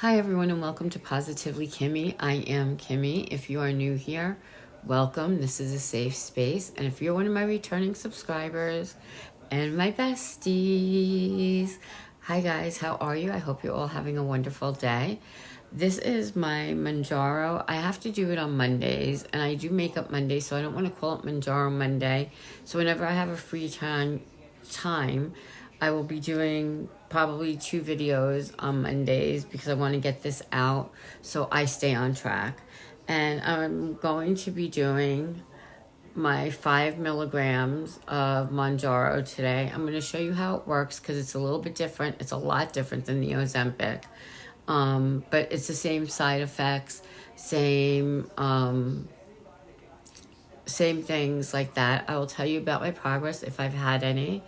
Hi everyone and welcome to Positively Kimmie. I am Kimmie. If you are new here, welcome. This is a safe space. And if you're one of my returning subscribers and my besties, hi guys, how are you? I hope you're all having a wonderful day. This is my Monjaro. I have to do it on Mondays and I do makeup Monday, so I don't want to call it Monjaro Monday. So whenever I have a free time, I will be doing probably 2 videos on Mondays because I want to get this out so I stay on track. And I'm going to be doing my 5 milligrams of Monjaro today. I'm going to show you how it works because it's a little bit different. It's a lot different than the Ozempic. But it's the same side effects, same things like that. I will tell you about my progress if I've had any.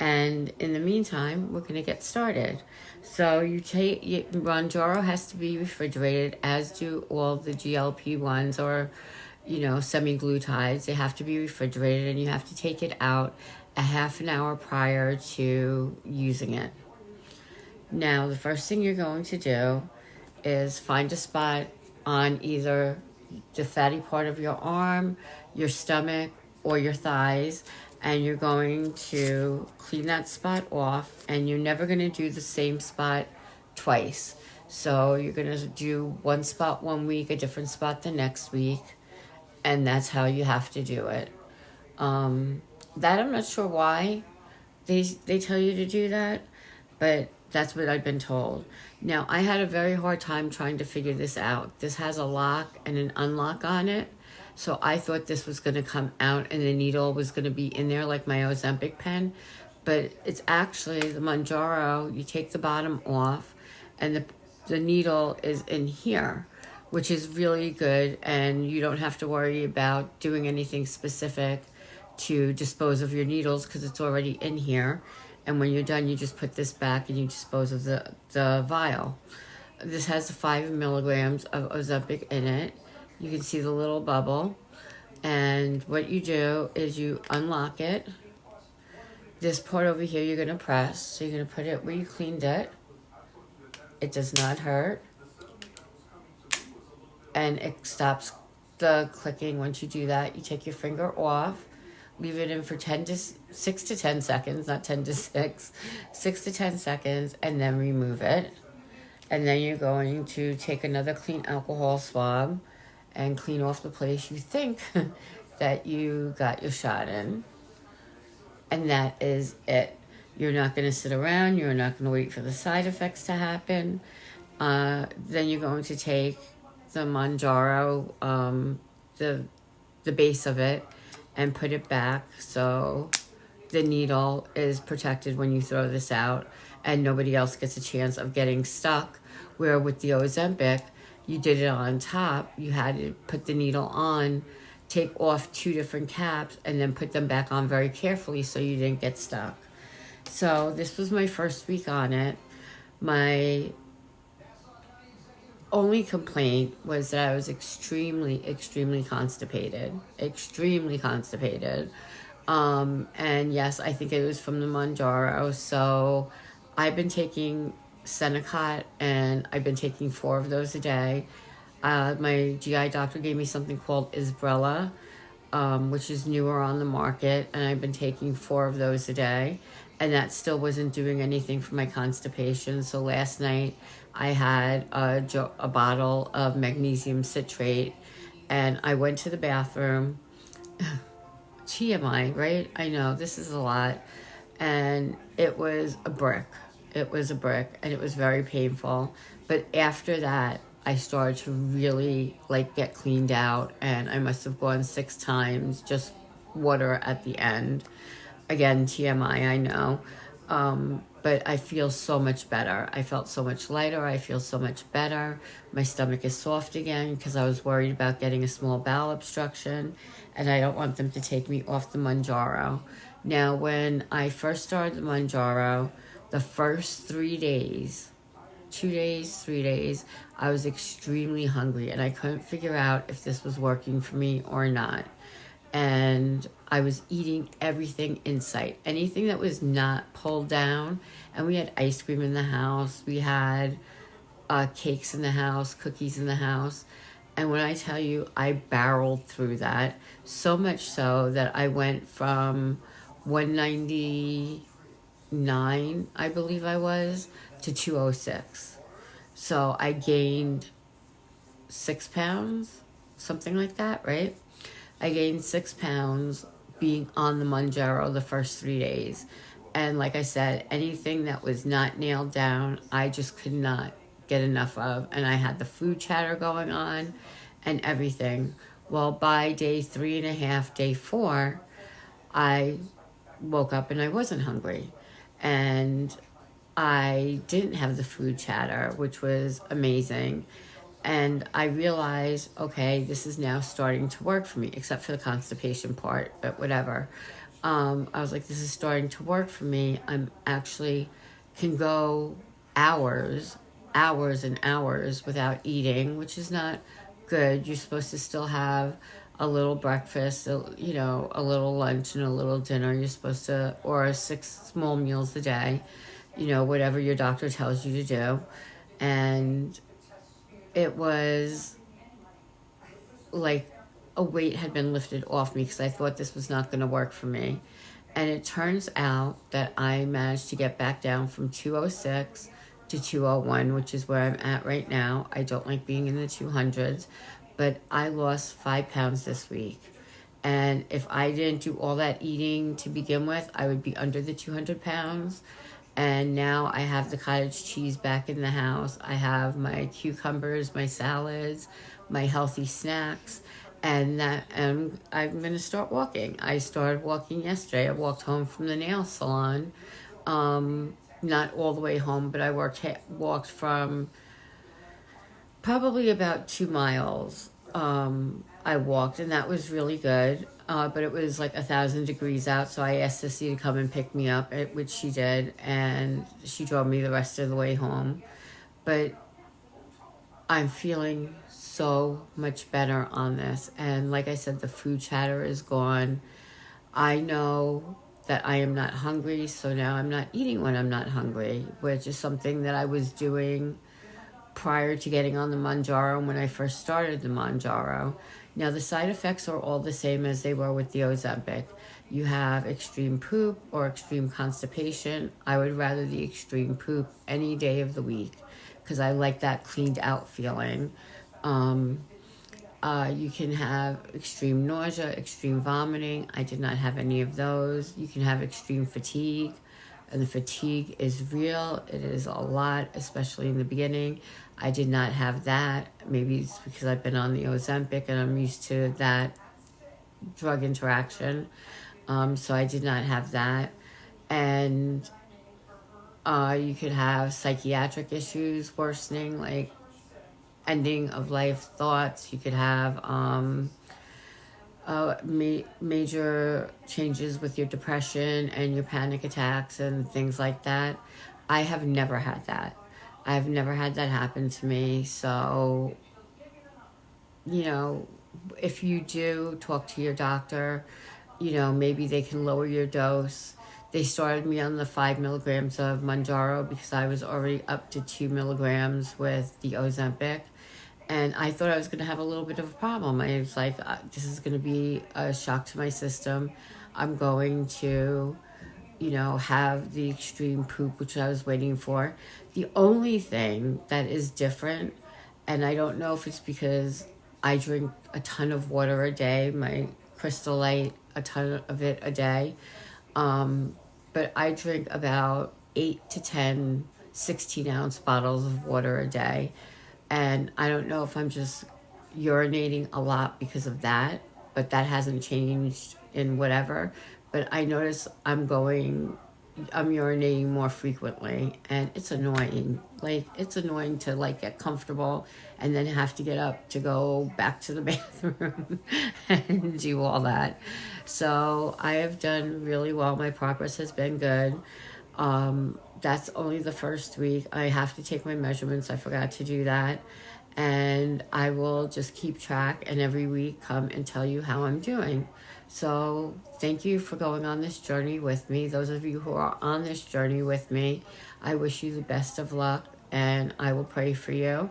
And in the meantime, we're going to get started. So Monjaro has to be refrigerated, as do all the GLP-1s or, semi-glutides. They have to be refrigerated and you have to take it out a half an hour prior to using it. Now, the first thing you're going to do is find a spot on either the fatty part of your arm, your stomach, or your thighs, and you're going to clean that spot off, and you're never going to do the same spot twice. So you're going to do one spot one week, a different spot the next week, and that's how you have to do it. That I'm not sure why they tell you to do that, but that's what I've been told. Now, I had a very hard time trying to figure this out. This has a lock and an unlock on it. So I thought this was going to come out and the needle was going to be in there like my Ozempic pen. But it's actually the Monjaro. You take the bottom off and the needle is in here, which is really good. And you don't have to worry about doing anything specific to dispose of your needles because it's already in here. And when you're done, you just put this back and you dispose of the vial. This has 5 milligrams of Ozempic in it. You can see the little bubble. And what you do is you unlock it. This part over here you're going to press. So you're going to put it where you cleaned it. It does not hurt. And it stops the clicking once you do that. You take your finger off. Leave it in for 6 to 10 seconds, not 10 to 6. 6 to 10 seconds, and then remove it. And then you're going to take another clean alcohol swab and clean off the place you think that you got your shot in. And that is it. You're not going to sit around. You're not going to wait for the side effects to happen. Then you're going to take the Monjaro, the base of it, and put it back so the needle is protected when you throw this out and nobody else gets a chance of getting stuck. Where with the Ozempic, you did it on top. You had to put the needle on, take off 2 different caps, and then put them back on very carefully so you didn't get stuck. So this was my first week on it. My only complaint was that I was extremely constipated. And yes, I think it was from the Monjaro. So I've been taking Senecot, and I've been taking 4 of those a day. My GI doctor gave me something called Isbrella, which is newer on the market, and I've been taking 4 of those a day, and that still wasn't doing anything for my constipation. So last night I had a bottle of magnesium citrate, and I went to the bathroom. TMI, right? I know, this is a lot. And it was a brick. And it was very painful. But after that, I started to really get cleaned out, and I must have gone 6 times, just water at the end. Again, TMI, I know. But I feel so much better. I felt so much lighter. I feel so much better. My stomach is soft again because I was worried about getting a small bowel obstruction, and I don't want them to take me off the Monjaro. Now, when I first started the Monjaro, the first 3 days, 2 days, 3 days, I was extremely hungry, and I couldn't figure out if this was working for me or not. And I was eating everything in sight. Anything that was not pulled down. And we had ice cream in the house. We had cakes in the house, cookies in the house. And when I tell you, I barreled through that, so much so that I went from 199, I believe I was, to 206. So I gained 6 pounds, something like that, right? I gained 6 pounds being on the Monjaro the first 3 days. And like I said, anything that was not nailed down, I just could not get enough of. And I had the food chatter going on and everything. Well, by day 3.5, day 4, I woke up and I wasn't hungry. And I didn't have the food chatter, which was amazing. And I realized, okay, this is now starting to work for me, except for the constipation part, but whatever. I was like, this is starting to work for me. I'm actually can go hours and hours without eating, which is not good. You're supposed to still have a little breakfast, a little lunch and a little dinner. You're supposed to, or 6 small meals a day, whatever your doctor tells you to do. And it was like a weight had been lifted off me because I thought this was not going to work for me. And it turns out that I managed to get back down from 206 to 201, which is where I'm at right now. I don't like being in the 200s, but I lost 5 pounds this week. And if I didn't do all that eating to begin with, I would be under the 200 pounds. And now I have the cottage cheese back in the house. I have my cucumbers, my salads, my healthy snacks, and I'm going to start walking. I started walking yesterday. I walked home from the nail salon. Not all the way home, but I walked from probably about 2 miles. I walked, and that was really good. But it was like 1,000 degrees out, so I asked Sissy to come and pick me up, which she did, and she drove me the rest of the way home. But I'm feeling so much better on this, and like I said, the food chatter is gone. I know that I am not hungry, so now I'm not eating when I'm not hungry, which is something that I was doing prior to getting on the Monjaro when I first started the Monjaro. Now, the side effects are all the same as they were with the Ozempic. You have extreme poop or extreme constipation. I would rather the extreme poop any day of the week because I like that cleaned out feeling. You can have extreme nausea, extreme vomiting. I did not have any of those. You can have extreme fatigue, and the fatigue is real. It is a lot, especially in the beginning. I did not have that. Maybe it's because I've been on the Ozempic and I'm used to that drug interaction. So I did not have that. And you could have psychiatric issues worsening, like ending of life thoughts. You could have major changes with your depression and your panic attacks and things like that. I have never had that. I've never had that happen to me. So, if you do talk to your doctor, maybe they can lower your dose. They started me on the 5 milligrams of Monjaro because I was already up to 2 milligrams with the Ozempic. And I thought I was going to have a little bit of a problem. I was like, this is going to be a shock to my system. I'm going to, have the extreme poop, which I was waiting for. The only thing that is different, and I don't know if it's because I drink a ton of water a day, my Crystal Light, a ton of it a day. But I drink about 8 to 10 16-ounce bottles of water a day. And I don't know if I'm just urinating a lot because of that, but that hasn't changed in whatever. But I notice I'm urinating more frequently, and it's annoying. It's annoying to get comfortable and then have to get up to go back to the bathroom and do all that. So I have done really well. My progress has been good. That's only the first week. I have to take my measurements. I forgot to do that. And I will just keep track and every week come and tell you how I'm doing. So thank you for going on this journey with me. Those of you who are on this journey with me, I wish you the best of luck. and I will pray for you.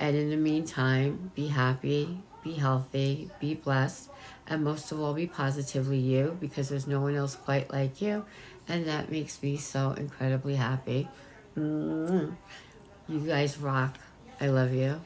And in the meantime, be happy, be healthy, be blessed, and most of all, be positively you, because there's no one else quite like you, and that makes me so incredibly happy. You guys rock. I love you.